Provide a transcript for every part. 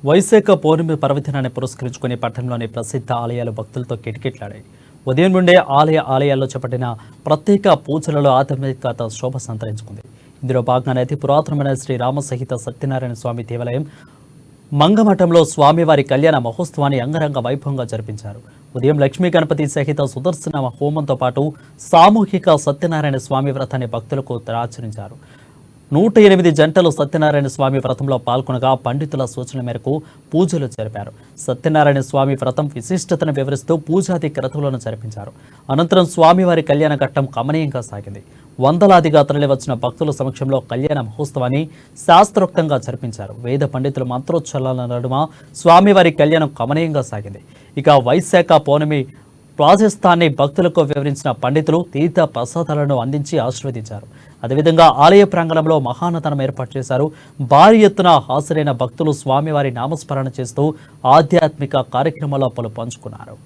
వైశాఖ పౌర్ణమి పర్వదినాన్ని పురస్కరించుకుని పట్టణంలోని ప్రసిద్ధ ఆలయాలు భక్తులతో కిటకిటలాడాయి. ఉదయం నుండే ఆలయాల్లో చేపట్టిన ప్రత్యేక పూజలలో ఆధ్యాత్మికత శోభ సంతరించుకుంది. ఇందులో భాగంగానే అతి పురాతనమైన శ్రీ రామసహిత సత్యనారాయణ స్వామి దేవాలయం మంగమఠంలో స్వామివారి కళ్యాణ మహోత్సవాన్ని అంగరంగ వైభవంగా జరిపించారు. ఉదయం లక్ష్మీ గణపతి సహిత సుదర్శన హోమంతో పాటు సామూహిక సత్యనారాయణ స్వామి వ్రతాన్ని భక్తులకు ఆచరించారు. 108 జంటలు సత్యనారాయణ స్వామి వ్రతంలో పాల్గొనగా పండితుల సూచన మేరకు పూజలు జరిపారు. సత్యనారాయణ స్వామి వ్రతం విశిష్టతను వివరిస్తూ పూజాది క్రతువులను జరిపించారు. అనంతరం స్వామివారి కళ్యాణ ఘట్టం కమనీయంగా సాగింది. వందలాదిగా తరలివచ్చిన భక్తుల సమక్షంలో కళ్యాణ మహోత్సవాన్ని శాస్త్రోక్తంగా జరిపించారు. వేద పండితుల మంత్రోచ్చరణల నడుమ స్వామివారి కళ్యాణం కమనీయంగా సాగింది. ఇక వైశాఖ పౌర్ణమి ప్రాశస్తాన్ని భక్తులకు వివరించిన పండితులు తీర్థ ప్రసాదాలను అందించి ఆశీర్వదించారు. అదేవిధంగా ఆలయ ప్రాంగణంలో మహానతనం ఏర్పాటు చేశారు. భారీ ఎత్తున హాజరైన భక్తులు స్వామివారి నామస్మరణ చేస్తూ ఆధ్యాత్మిక కార్యక్రమాల్లో పలు పంచుకున్నారు.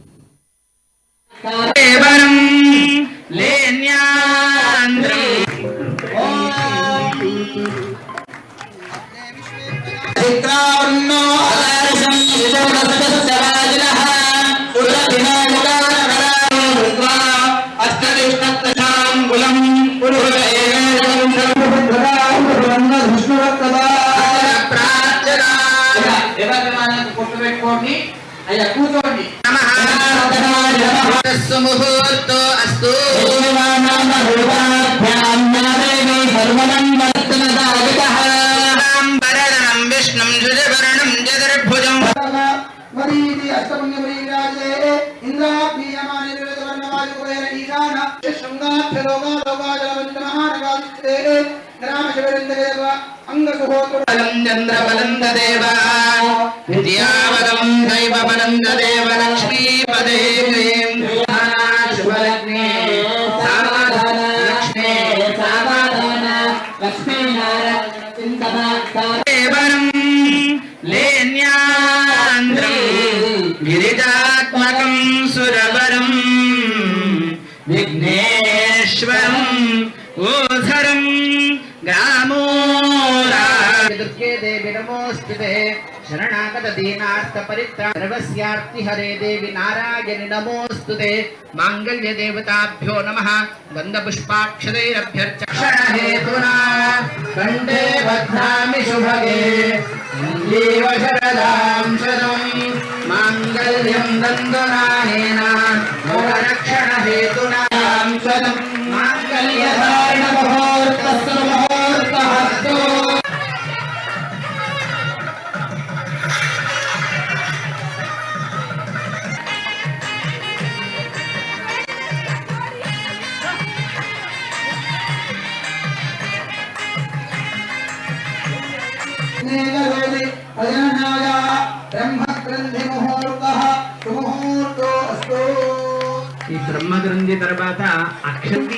ముహూర్తో అస్తు విష్ణుం జుజవరణం జగర్భుజం లక్ష్మీపదే గిరిజాత్మకం సురవరం విఘ్నేశ్వరం ఓధరం గ్రామోరా దుర్గే దేవి నమోస్తుతే శరణాగత దీనార్థ పరిత్రాణ సర్వస్యార్తి హరే దేవి నారాయణి నమోస్తుతే మాంగళ్య దేవతాభ్యో నమః గంధ పుష్పాక్షరైరభ్యర్చన హేతునా కంఠే బధ్నామి శుభగే జీవ శరదాం శతం మాంగళ్యం దందనానేన మోక్షణ హేతునా శతం మాంగళ్య ధారణ ముహూర్తస్సు ముహూర్తః ఈ బ్రహ్మగ్రంథి తర్వాత అక్షతి